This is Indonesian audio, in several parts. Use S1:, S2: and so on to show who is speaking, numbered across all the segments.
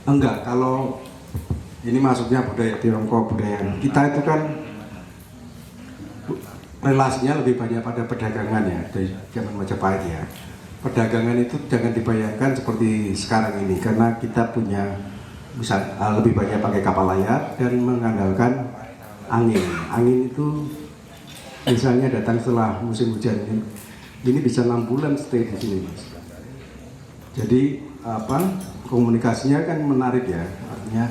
S1: Enggak, kalau ini masuknya budaya Tiongkok, budaya kita itu kan relasinya lebih banyak pada perdagangan ya dari zaman Majapahit ya. Perdagangan itu jangan dibayangkan seperti sekarang ini karena kita punya bisa lebih banyak pakai kapal layar dan mengandalkan angin. Angin itu misalnya datang setelah musim hujan ini bisa 6 bulan stay di sini mas. Jadi komunikasinya kan menarik ya, artinya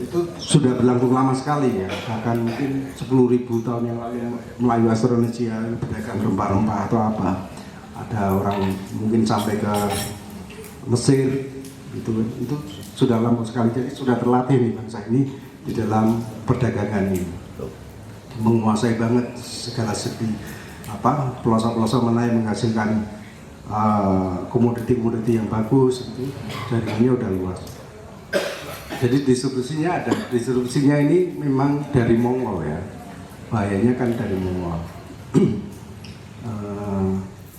S1: itu sudah berlangsung lama sekali ya, bahkan mungkin 10.000 tahun yang lalu Melayu Austronesia berdagang rempah-rempah atau apa, ada orang mungkin sampai ke Mesir itu sudah lama sekali, jadi sudah terlatih nih bangsa ini di dalam perdagangan ini, menguasai banget segala segi pelosok-pelosok mana yang menghasilkan komoditi-komoditi yang bagus itu jaringannya udah luas. Jadi distribusinya ini memang dari Mongol ya, bahayanya kan dari Mongol.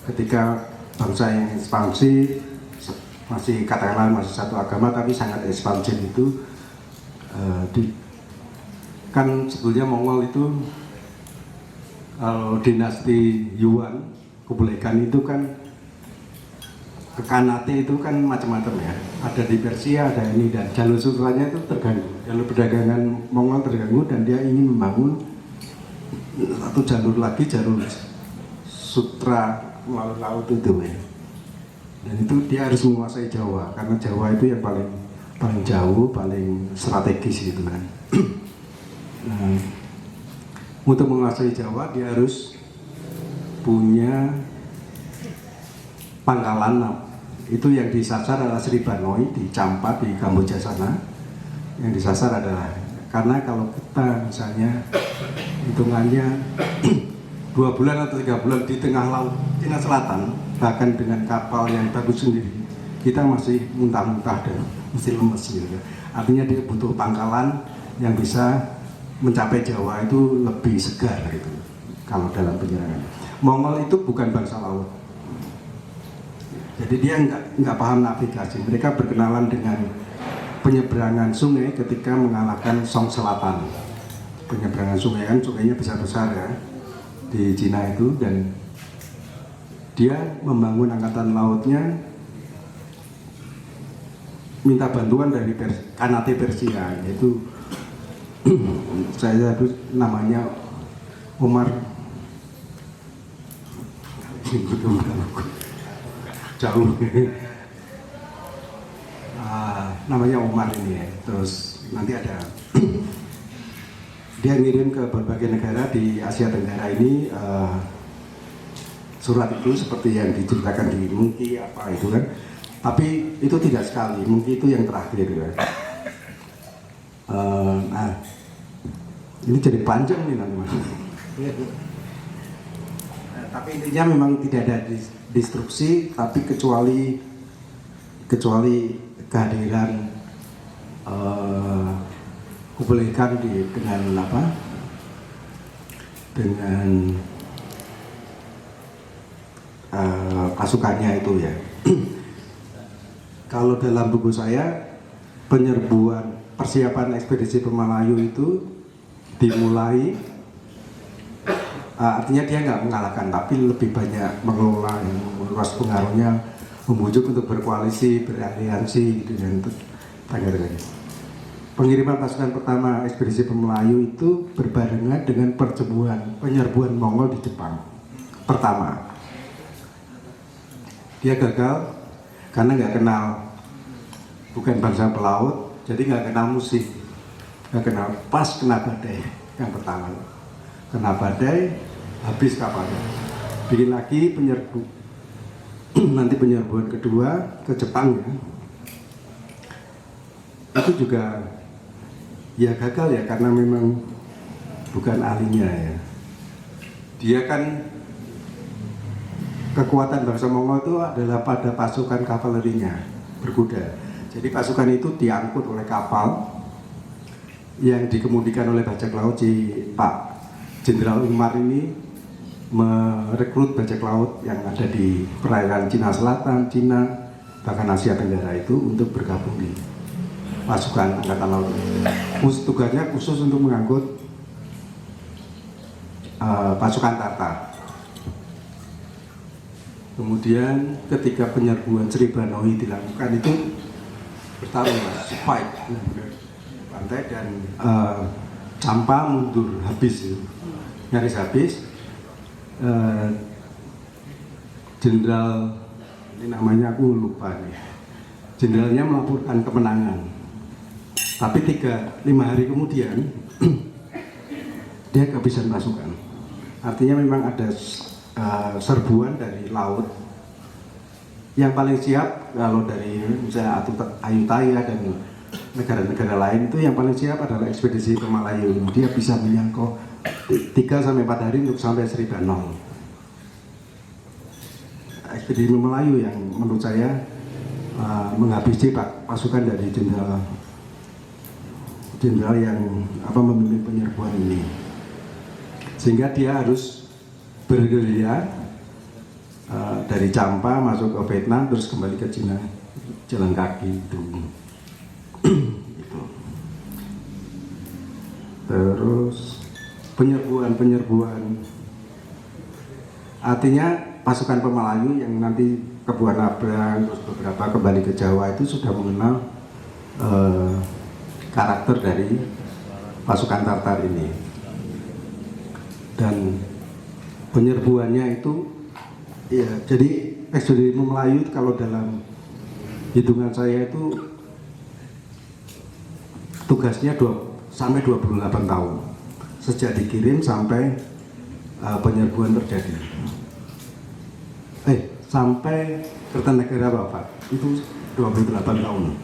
S1: Ketika bangsa yang ekspansi masih katakanlah masih satu agama tapi sangat ekspansif itu kan sebetulnya Mongol itu dinasti Yuan kebelekan itu kan kekanate itu kan macam-macam ya, ada di Persia, ada ini, dan jalur sutranya itu terganggu, jalur perdagangan Mongol terganggu dan dia ingin membangun satu jalur lagi, jalur sutra melalui laut itu ya, dan itu dia harus menguasai Jawa karena Jawa itu yang paling jauh, paling strategis gitu kan. Nah, untuk menguasai Jawa dia harus punya pangkalan. Itu yang disasar adalah Sri Banoi di Campa di Kamboja sana. Yang disasar adalah karena kalau kita misalnya hitungannya 2 bulan atau 3 bulan di tengah laut Cina Selatan, bahkan dengan kapal yang bagus sendiri, kita masih muntah-muntah dan masih lemes gitu. Artinya dia butuh pangkalan yang bisa mencapai Jawa itu lebih segar gitu kalau dalam penyerangan. Mongol itu bukan bangsa laut. Jadi dia nggak paham navigasi. Mereka berkenalan dengan penyeberangan sungai ketika mengalahkan Song Selatan. Penyeberangan sungai kan sungainya besar-besar ya di Cina itu, dan dia membangun angkatan lautnya minta bantuan dari Kanate Persia, yaitu saya namanya Umar jauh namanya Umar ini ya. Terus nanti ada dia ngirim ke berbagai negara di Asia Tenggara ini surat itu seperti yang diceritakan di Mungki apa itu kan, tapi itu tidak sekali, Mungki itu yang terakhir ya. Nah ini jadi panjang nih nanti mas. Tapi intinya memang tidak ada destruksi, tapi kecuali kehadiran Kublai Khan dengan pasukannya itu ya. Kalau dalam buku saya penyerbuan persiapan ekspedisi Pemalayu itu dimulai, artinya dia nggak mengalahkan tapi lebih banyak mengelola, meluas pengaruhnya, membujuk untuk berkoalisi, beraliansi dengan tetangga-tetangganya. Pengiriman pasukan pertama ekspedisi Pemelayu itu berbarengan dengan penyerbuan Mongol di Jepang. Pertama, dia gagal karena nggak kenal, bukan bangsa pelaut, jadi nggak kenal musim, nggak kenal, pas kena badai yang pertama. Kena badai, habis kapalnya. Bikin lagi nanti penyerbuan kedua ke Jepang ya. Itu juga ya gagal ya karena memang bukan ahlinya ya. Dia kan kekuatan bangsa Mongol itu adalah pada pasukan kavalerinya berkuda. Jadi pasukan itu diangkut oleh kapal yang dikemudikan oleh bajak laut si Pak Jenderal Umar ini merekrut bajak laut yang ada di perairan Cina Selatan, Cina, bahkan Asia Tenggara itu untuk bergabung di pasukan Angkatan Laut. Tugasnya khusus untuk mengangkut pasukan Tartar. Kemudian ketika penyerbuan Sri Banohi dilakukan itu bertarung, fight pantai, dan Campa mundur habis, nyaris habis. Jenderal, ini namanya aku lupa nih, jenderalnya melaporkan kemenangan, tapi 5 hari kemudian dia kehabisan pasukan. Artinya memang ada serbuan dari laut. Yang paling siap kalau dari misalnya Ayutthaya dan negara-negara lain itu yang paling siap adalah ekspedisi ke Malayu. Dia bisa menyangkau 3-4 hari untuk sampai Sri Banoh. Ekspedisi Melayu yang menurut saya menghabisi pasukan dari jenderal yang memimpin penyerbuan ini, sehingga dia harus bergerilya dari Campa masuk ke Vietnam terus kembali ke Cina jalan kaki itu. Terus penyerbuan artinya pasukan Pemalayu yang nanti ke Buah Nabrang terus beberapa kembali ke Jawa itu sudah mengenal karakter dari pasukan Tartar ini, dan penyerbuannya itu ya, jadi ekspedisi Melayu kalau dalam hitungan saya itu tugasnya sampai 28 tahun sejak dikirim sampai penyerbuan terjadi. Sampai Kertanegara Bapak itu 28 tahun.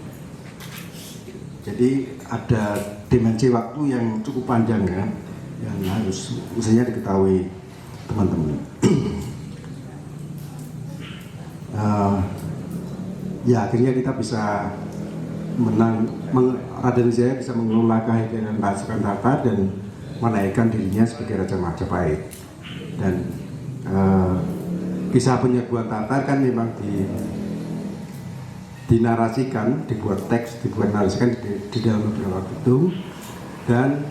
S1: Jadi ada dimensi waktu yang cukup panjang ya, yang harus mestinya diketahui teman-teman. Ya akhirnya kita bisa Raden Wijaya bisa mengelola kehadiran pasukan Tartar dan menaikkan dirinya sebagai Raja Majapahit. Dan kisah penyerbuan Tartar kan memang dinarasikan, dibuat narasikan di dalam beberapa gedung dan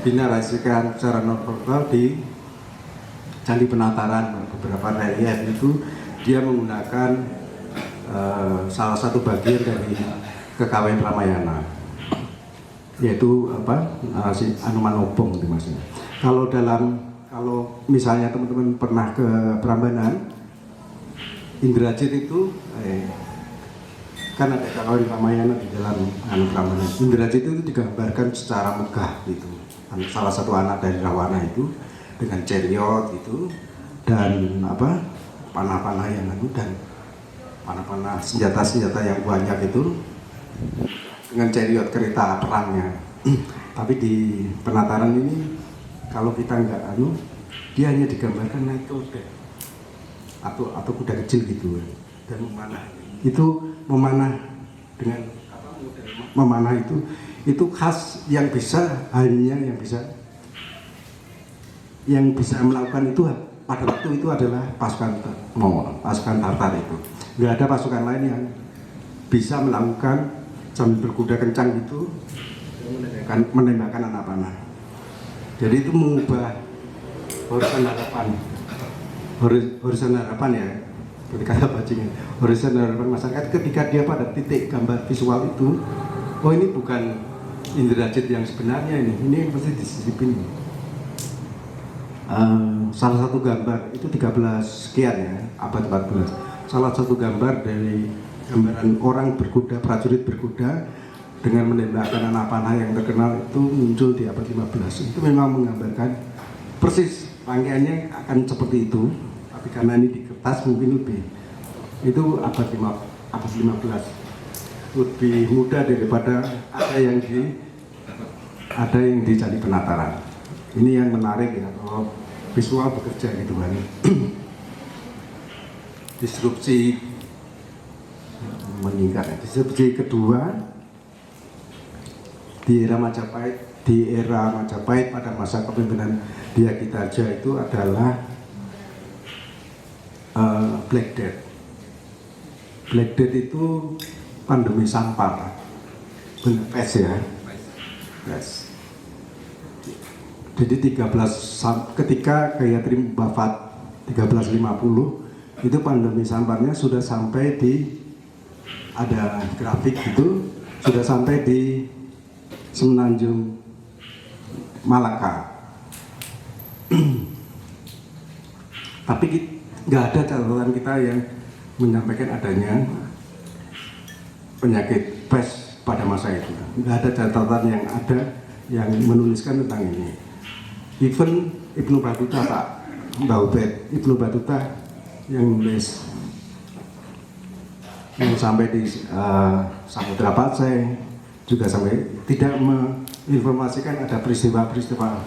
S1: dinarasikan secara non-verbal di Candi Penataran. Beberapa relief itu dia menggunakan salah satu bagian dari Kekawen Ramayana, yaitu si Anumanobong itu maksudnya. Kalau misalnya teman-teman pernah ke Prambanan, Indrajit itu kan ada Kekawen Ramayana di dalam Prambanan. Indrajit itu digambarkan secara megah gitu. Salah satu anak dari Rawana itu dengan chariot itu dan panah-panah yang dan panah-panah senjata-senjata yang banyak itu dengan chariot kereta perangnya. Tapi di Penataran ini kalau kita nggak dia hanya digambarkan naik kuda atau kuda kecil gitu dan memanah. Itu memanah dengan memanah itu khas yang bisa melakukan itu pada waktu itu adalah pasukan Mongol, pasukan Tartar itu. Nggak ada pasukan lain yang bisa melakukan sambil berkuda kencang itu menembakkan anak panah. Jadi itu mengubah horizon harapan ya, seperti kata bajingan, horizon harapan masyarakat ketika dia pada titik gambar visual itu, oh ini bukan Indrajit yang sebenarnya, ini mesti disisipin. Salah satu gambar itu 13 sekian ya, abad 14. Salah satu gambar dari gambaran orang berkuda, prajurit berkuda dengan menembakkan anak panah yang terkenal itu muncul di abad 15. Itu memang menggambarkan persis rangkaiannya akan seperti itu, tapi karena ini di kertas mungkin lebih itu abad 15 lebih mudah daripada ada yang di Candi Penataran. Ini yang menarik ya, kalau visual bekerja gitu kan. Disrupsi meningkat. Disrupsi kedua di era Majapahit pada masa kepemimpinan Dyagitaja itu adalah Black Death. Black Death itu pandemi sampar, benar pes ya, pes. Jadi ketika Gayatri wafat 1350 itu pandemi samparnya sudah sampai di, ada grafik itu, sudah sampai di Semenanjung Malaka. Tapi nggak ada catatan kita yang menyampaikan adanya penyakit pes pada masa itu. Nggak ada catatan yang ada yang menuliskan tentang ini. Even Ibnu Battuta, Pak Mbak Ubed, Ibnu Battuta yang nulis yang sampai di Samudra Pasai juga sampai tidak menginformasikan ada peristiwa-peristiwa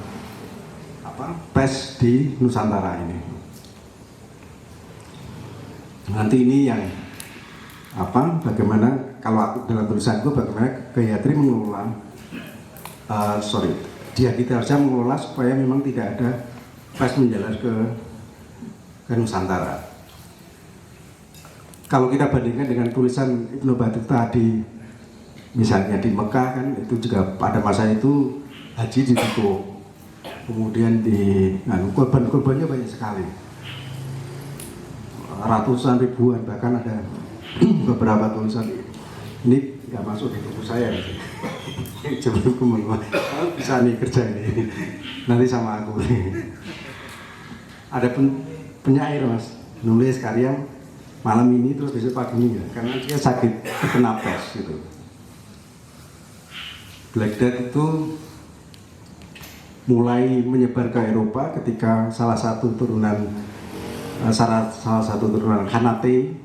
S1: pes di Nusantara ini. Nanti ini yang bagaimana kalau aku dalam tulisanku bagaimana Gayatri mengelola dia kita harusnya mengelola supaya memang tidak ada pes menjalar ke Nusantara. Kalau kita bandingkan dengan tulisan Ibnu Battuta di misalnya di Mekah kan itu juga pada masa itu haji ditutup, kemudian korban-korbannya banyak sekali, ratusan ribuan, bahkan ada beberapa tulisan ini nggak masuk di buku saya nih. Coba bisa nih kerja ini nanti sama aku. Ada penyair mas nulis karya malam ini terus besok pagi ini ya, karena dia sakit terkena pes gitu. Black Death itu mulai menyebar ke Eropa ketika salah satu turunan Khanate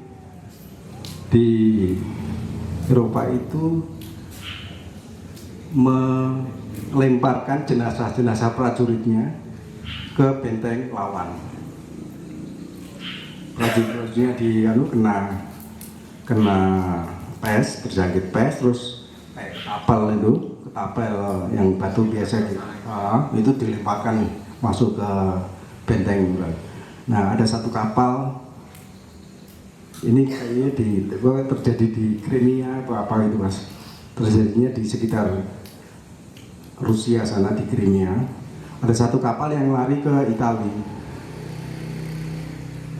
S1: di Eropa itu melemparkan jenazah-jenazah prajuritnya ke benteng lawan. Prajuritnya kena pes, terjangkit pes, terus kapal itu, ketapel yang batu biasa itu dilemparkan masuk ke benteng. Nah ada satu kapal ini kayaknya terjadi di Crimea atau apa itu mas, terjadinya di sekitar Rusia sana di Crimea. Ada satu kapal yang lari ke Italia,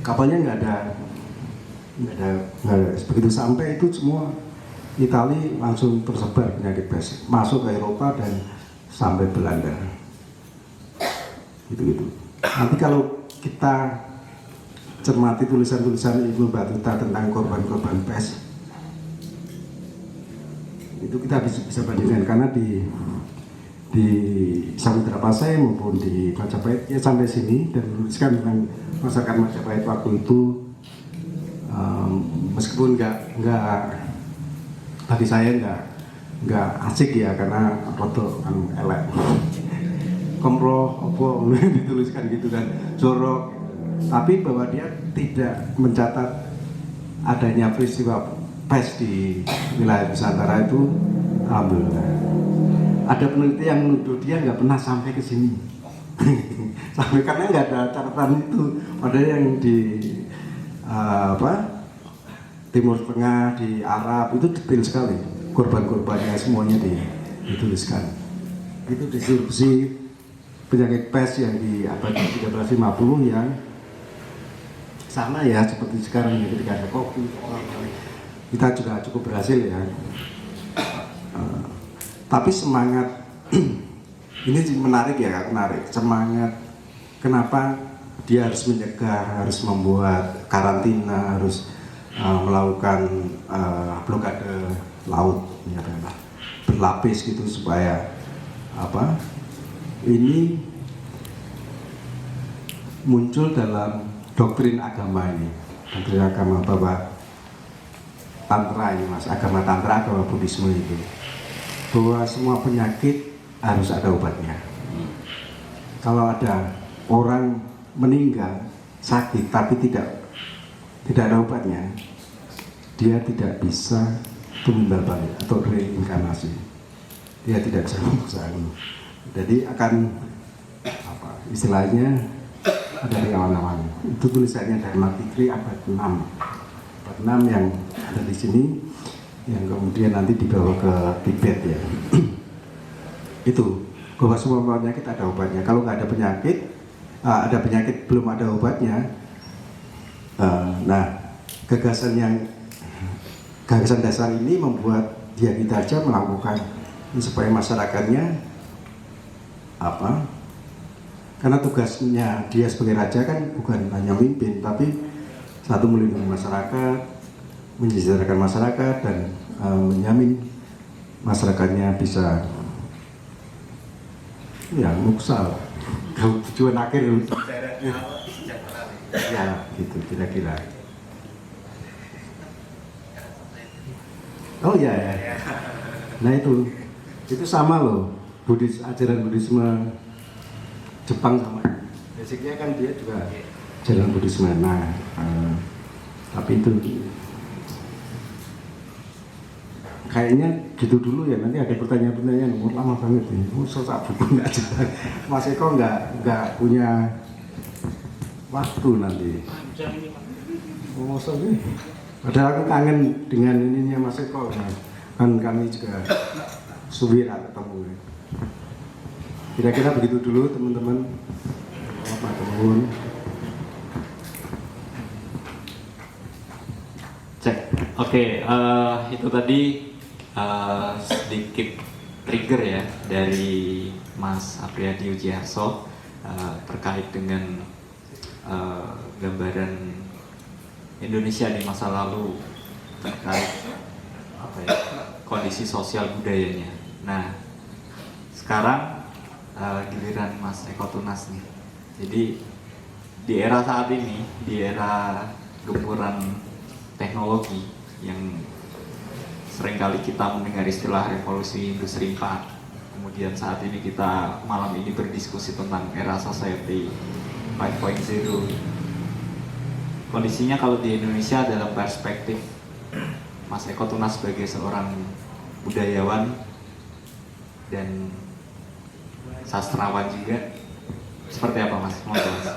S1: kapalnya nggak ada. Begitu sampai itu semua Italia langsung tersebar penyakit pes, masuk ke Eropa dan sampai Belanda. Gitu. Nanti kalau kita cermati tulisan-tulisan Ibnu Battuta tentang korban-korban pes, itu kita bisa bandingkan karena di Samudra Pasai maupun di Majapahit ya sampai sini dan menuliskan tentang masyarakat Majapahit waktu itu, meskipun nggak bagi saya nggak asik ya karena rodo elek komproh apa dituliskan gitu kan jorok, tapi bahwa dia tidak mencatat adanya peristiwa pes di wilayah Nusantara itu alhamdulillah. Ada peneliti yang menuduh dia nggak pernah sampai ke sini sampai karena nggak ada catatan itu, padahal yang di Timur Tengah, di Arab itu detail sekali korban-korbannya semuanya dituliskan. Itu distribusi penyakit pes yang di abad 1350 yang sama ya seperti sekarang ya, ketika ada kopi kita juga cukup berhasil ya. Tapi semangat ini menarik ya, menarik semangat. Kenapa dia harus mencegah, harus membuat karantina, harus melakukan blokade laut, ya, berlapis gitu supaya ini muncul dalam doktrin agama ini, doktrin agama bahwa tantra ini mas, agama tantra, agama Buddhisme itu, bahwa semua penyakit harus ada obatnya. Kalau ada orang meninggal sakit tapi tidak ada obatnya, dia tidak bisa tunggal balik atau reinkarnasi, dia tidak bisa mengusahakan. Jadi akan istilahnya ada di awan-awan. Itu tulisannya Dharma Fikri abad 6 Vietnam yang ada di sini, yang kemudian nanti dibawa ke Tibet ya. Itu bahwa semua penyakit ada obatnya. Kalau nggak ada penyakit, ada penyakit belum ada obatnya. Nah, gagasan dasar ini membuat dia kita aja melakukan supaya masyarakatnya apa? Karena tugasnya dia sebagai raja kan bukan hanya memimpin, tapi satu melindungi masyarakat, mensejahterakan masyarakat, dan menjamin masyarakatnya bisa ya muksal. Kalau tujuan akhir ya gitu kira-kira. Oh ya, ya. Nah itu sama loh. Ajaran Buddhisme Jepang sama. Basicnya kan dia juga ajaran Buddhisme. Nah, tapi itu kayaknya gitu dulu ya. Nanti ada pertanyaan-pertanyaan. Lama banget nih. Susah buku nggak jelas. Mas Eko nggak punya waktu nanti. Oh, sorry. Padahal aku kangen dengan ininya Mas Eko. Kan kami juga suwira ketemu. Kira-kira begitu dulu teman-teman. Teman-teman.
S2: Cek. Oke, itu tadi sedikit trigger ya dari Mas Apriyadi Ujiharso terkait dengan gambaran Indonesia di masa lalu terkait kondisi sosial budayanya. Nah, sekarang giliran Mas Eko Tunas nih. Jadi di era saat ini, di era gempuran teknologi yang seringkali kita mendengar istilah revolusi industri 4, kemudian saat ini kita malam ini berdiskusi tentang era society 5.0. Kondisinya kalau di Indonesia dalam perspektif Mas Eko Tunas sebagai seorang budayawan dan sastrawan juga, seperti apa Mas? Mau jelas?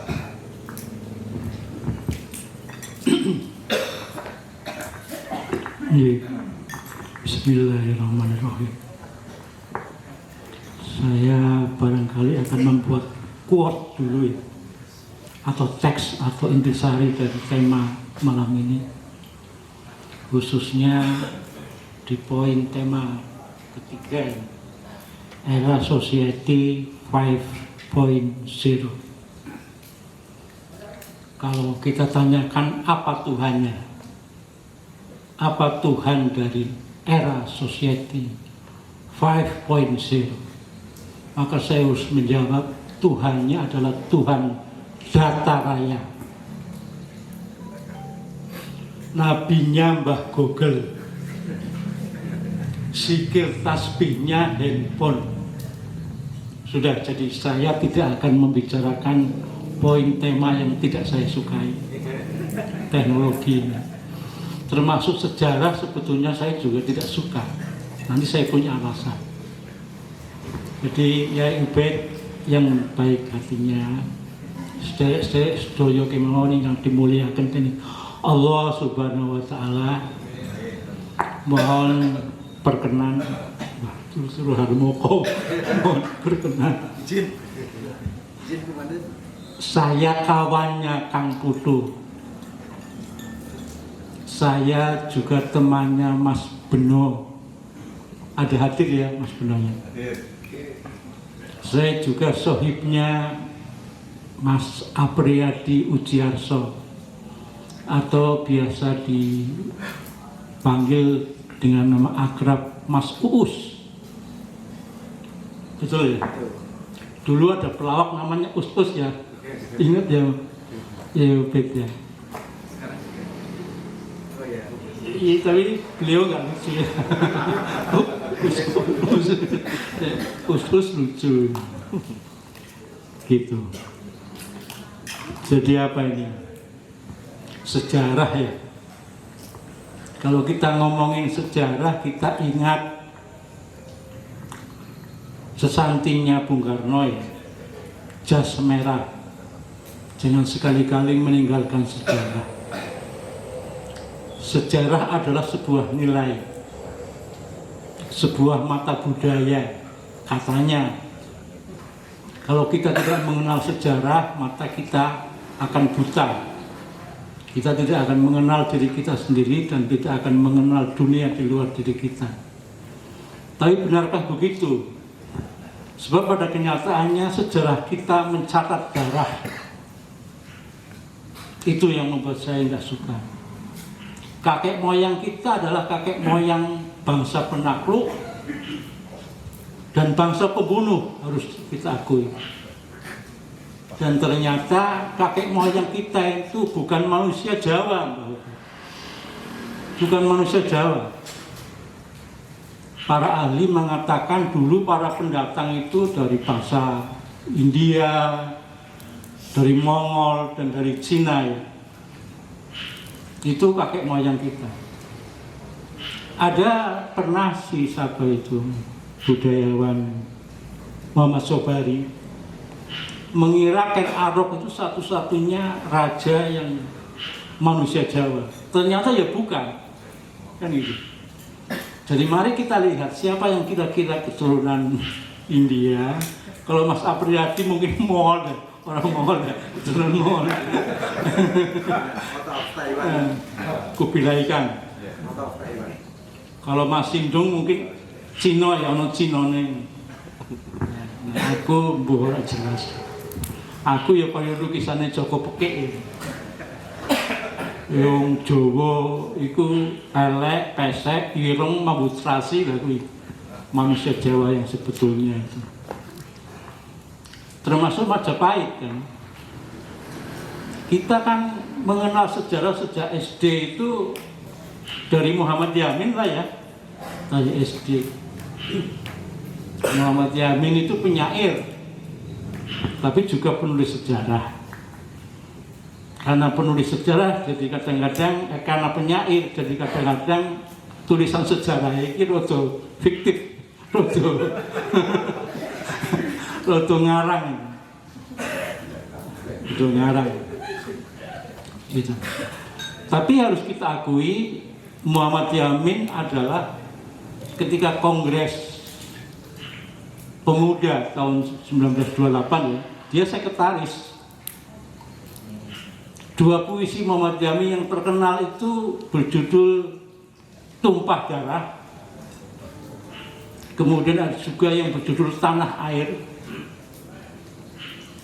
S3: Bismillahirrahmanirrahim. Saya barangkali akan membuat quote dulu ya, atau teks atau intisari dari tema malam ini, khususnya di poin tema ketiga, era society 5.0. Kalau kita tanyakan apa Tuhannya, apa Tuhan dari era society 5.0, maka saya harus menjawab Tuhannya adalah Tuhan data raya. Nabinya Mbah Google, sikil tasbihnya handphone. Sudah, jadi saya tidak akan membicarakan poin tema yang tidak saya sukai, teknologi ini. Termasuk sejarah sebetulnya saya juga tidak suka. Nanti saya punya alasan. Jadi ya Ubed yang baik hatinya, sedaya sedaya kemawon yang dimuliakan ini Allah Subhanahu wa taala, mohon perkenan suruh harmoko, mohon berkenan. Izin kemana? Saya kawannya Kang Putu. Saya juga temannya Mas Beno. Ada hadir ya Mas Benonya? Saya juga sohibnya Mas Apriyadi Ujiharso, atau biasa dipanggil dengan nama akrab Mas Uus. Betul ya? Dulu ada pelawak namanya Us-Us ya. Ingat ya? Ya Ubed ya. Iya, tapi beliau nggak lucu ya. Us-Us lucu. Gitu. Jadi apa ini? Sejarah ya. Kalau kita ngomongin sejarah, kita ingat sesantinya Bung Karno ya, jas merah. Jangan sekali-kali meninggalkan sejarah. sejarah adalah sebuah nilai, sebuah mata budaya. Katanya kalau kita tidak mengenal sejarah, mata kita akan buta. Kita tidak akan mengenal diri kita sendiri dan tidak akan mengenal dunia di luar diri kita. Tapi benarkah begitu? Sebab pada kenyataannya sejarah kita mencatat darah. Itu yang membuat saya tidak suka. Kakek moyang kita adalah kakek moyang bangsa penakluk dan bangsa pembunuh, harus kita akui. Dan ternyata kakek moyang kita itu bukan manusia Jawa, bukan manusia Jawa. Para ahli mengatakan dulu para pendatang itu dari bangsa India, dari Mongol, dan dari Cina ya. Itu kakek moyang kita. Ada pernah si siapa itu, budayawan Muhammad Sobari, mengira Ken Arok itu satu-satunya raja yang manusia Jawa. Ternyata ya bukan, kan itu. Jadi mari kita lihat siapa yang kira-kira keturunan India. Kalau Mas Apriyadi mungkin Mongol, orang Mongol, keturunan Mongol. Kubilaikan. Kalau Mas Sindung mungkin Cina ya, ono Cinone. Aku mbuh ora jelas. Aku ya kaya lukisane Joko Pekik. Yang Jawa iku elek, pesek, ireng, mambutrasi lah kuwi. Manusia Jawa yang sebetulnya itu. Termasuk Majapahit kan. Kita kan mengenal sejarah sejak SD itu dari Muhammad Yamin lah ya. Dari SD. Muhammad Yamin itu penyair, tapi juga penulis sejarah. Karena penulis sejarah, jadi kadang-kadang karena penyair, jadi kadang-kadang tulisan sejarah ini rodo fiktif, rodo ngarang, gitu. Tapi harus kita akui, Muhammad Yamin adalah ketika Kongres Pemuda tahun 1928 ya, dia sekretaris. Dua puisi Muhammad Yamin yang terkenal itu berjudul Tumpah Darah. Kemudian ada juga yang berjudul Tanah Air.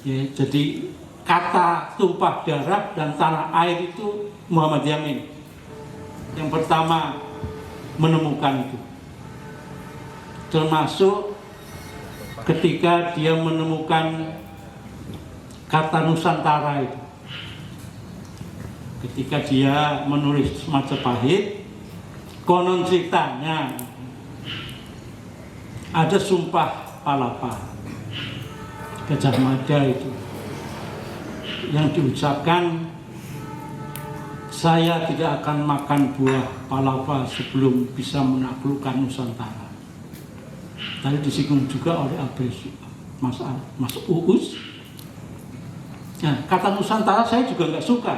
S3: Ya, jadi kata tumpah darah dan tanah air itu Muhammad Yamin yang pertama menemukan itu. Termasuk ketika dia menemukan kata Nusantara itu. Ketika dia menulis Majapahit, konon ceritanya ada sumpah palapa Gajah Mada itu yang diucapkan, saya tidak akan makan buah palapa sebelum bisa menaklukkan Nusantara. Tadi disinggung juga oleh Mas Uus. Nah, kata Nusantara saya juga nggak suka.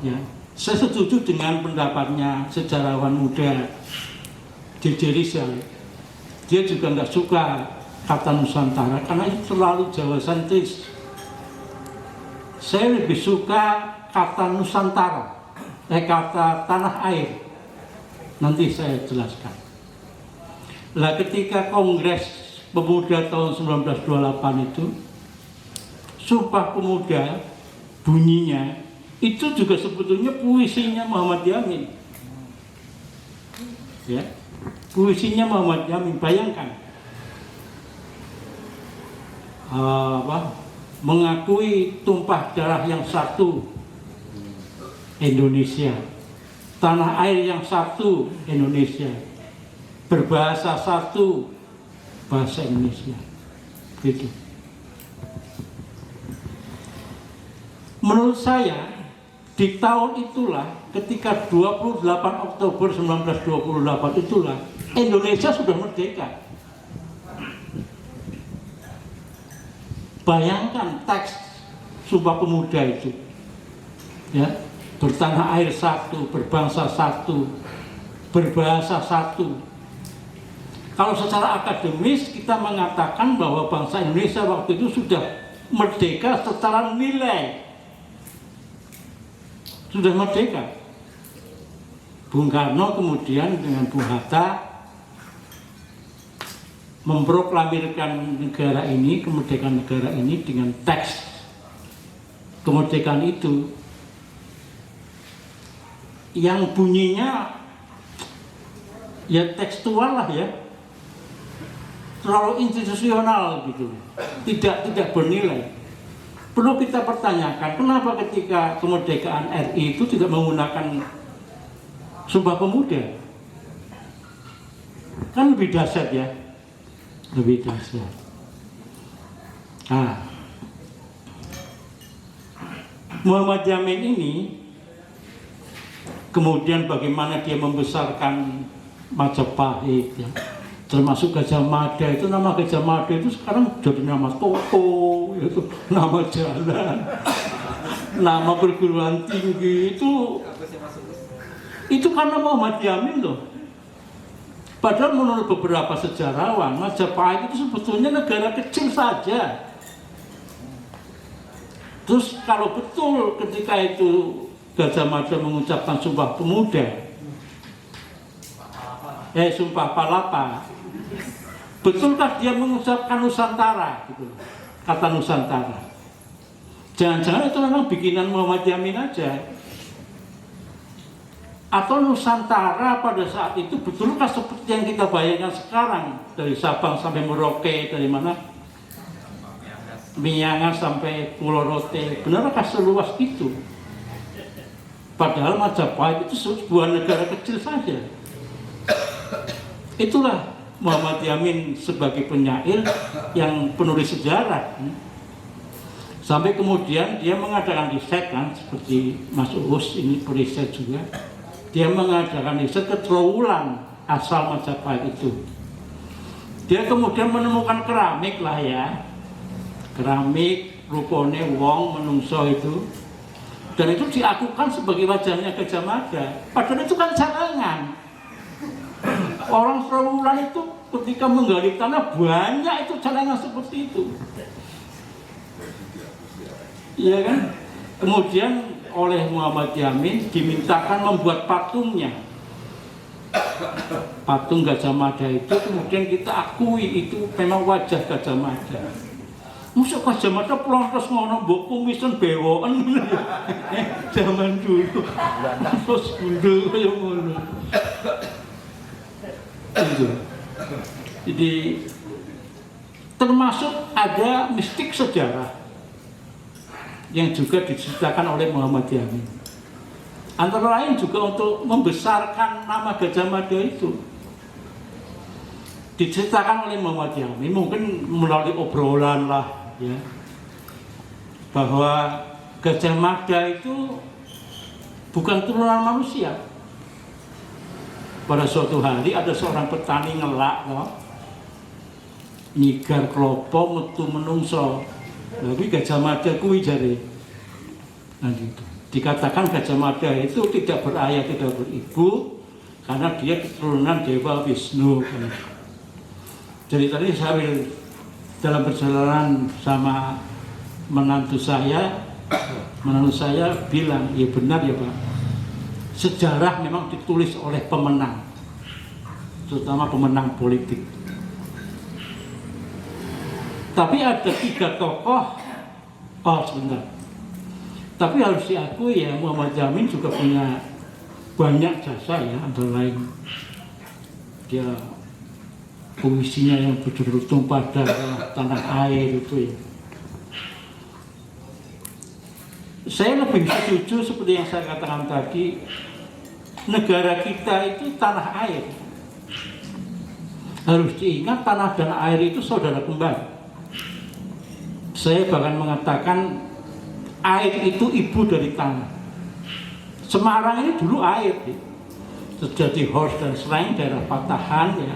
S3: Ya, saya setuju dengan pendapatnya sejarawan muda J.J. Rizal. Dia juga nggak suka kata Nusantara karena itu terlalu Jawa sentris. Saya lebih suka kata Nusantara, kata tanah air. Nanti saya jelaskan. Lah ketika Kongres Pemuda tahun 1928 itu, Sumpah Pemuda bunyinya itu juga sebetulnya puisinya Muhammad Yamin. Ya, puisinya Muhammad Yamin. Bayangkan, mengakui tumpah darah yang satu Indonesia, tanah air yang satu Indonesia, berbahasa satu bahasa Indonesia, gitu. Menurut saya di tahun itulah, ketika 28 Oktober 1928 itulah Indonesia sudah merdeka. Bayangkan teks Sumpah Pemuda itu, ya, bertanah air satu, berbangsa satu, berbahasa satu. Kalau secara akademis kita mengatakan bahwa bangsa Indonesia waktu itu sudah merdeka secara nilai. Sudah merdeka. Bung Karno kemudian dengan Bung Hatta memproklamirkan negara ini, kemerdekaan negara ini dengan teks kemerdekaan itu yang bunyinya ya tekstual lah ya, terlalu institusional gitu, tidak bernilai. Perlu kita pertanyakan kenapa ketika kemerdekaan RI itu tidak menggunakan Sumpah Pemuda, kan lebih dahsyat ya, lebih dahsyat. Nah, Muhammad Yamin ini kemudian bagaimana dia membesarkan Majapahit ya, termasuk Gajah Mada. Itu nama Gajah Mada itu sekarang jadi nama toko, yaitu nama jalan, nama perguruan tinggi. Itu karena Muhammad Yamin loh. Padahal menurut beberapa sejarawan, Majapahit itu sebetulnya negara kecil saja. Terus kalau betul ketika itu Gajah Mada mengucapkan Sumpah Pemuda, Sumpah Palapa, betulkah dia mengucapkan Nusantara gitu, kata Nusantara? Jangan-jangan itu memang bikinan Muhammad Yamin aja. Atau Nusantara pada saat itu betulkah seperti yang kita bayangkan sekarang, dari Sabang sampai Merauke, dari mana? Miangas sampai Pulau Rote, benarkah seluas itu? Padahal Majapahit itu sebuah negara kecil saja. Itulah Muhammad Yamin sebagai penyair yang penulis sejarah. Sampai kemudian dia mengadakan riset kan, seperti Mas Uus ini periset juga. Dia mengadakan riset ke Trowulan asal Majapahit itu. Dia kemudian menemukan keramik lah ya, keramik rupone wong menungso itu, dan itu diakukan sebagai wajahnya Gajah Mada. Padahal itu kan carangan. Orang Trowulan itu ketika menggali tanah banyak itu carangan seperti itu. Iya kan? Kemudian oleh Muhammad Yamin dimintakan membuat patungnya. Patung Gajah Mada itu kemudian kita akui itu memang wajah Gajah Mada. Masa Gajah Mada pelontos ngono mbok kumisen bewoken zaman dulu. Terus gundul kaya ngono. Jadi termasuk ada mistik sejarah yang juga diceritakan oleh Muhammad Yamin. Antara lain juga untuk membesarkan nama Gajah Mada itu diceritakan oleh Muhammad Yamin, mungkin melalui obrolan lah ya, bahwa Gajah Mada itu bukan turunan manusia. Pada suatu hari ada seorang petani ngelak no? Nyigar klopo metu menungso. Tapi Gajah Mada kuwi jare. Nah gitu. Dikatakan Gajah Mada itu tidak berayah, tidak beribu karena dia keturunan Dewa Wisnu. Jadi tadi saya dalam perjalanan sama menantu saya bilang, ya benar ya Pak. Sejarah memang ditulis oleh pemenang, terutama pemenang politik. Tapi ada 3 tokoh, sebentar. Tapi harus diakui ya, Muhammad Yamin juga punya banyak jasa ya, antara lain dia puisinya yang beruntung pada tanah air itu ya. Saya lebih setuju seperti yang saya katakan tadi, negara kita itu tanah air. Harus diingat tanah dan air itu saudara kembar. Saya bahkan mengatakan air itu ibu dari tanah. Semarang ini dulu air, terjadi Hors dan Sreng, daerah patahan ya,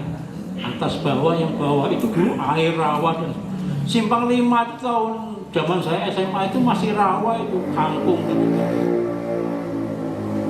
S3: atas bawah, yang bawah itu dulu air rawa. Dan Simpang 5 itu tahun zaman saya SMA itu masih rawa, itu kampung gitu.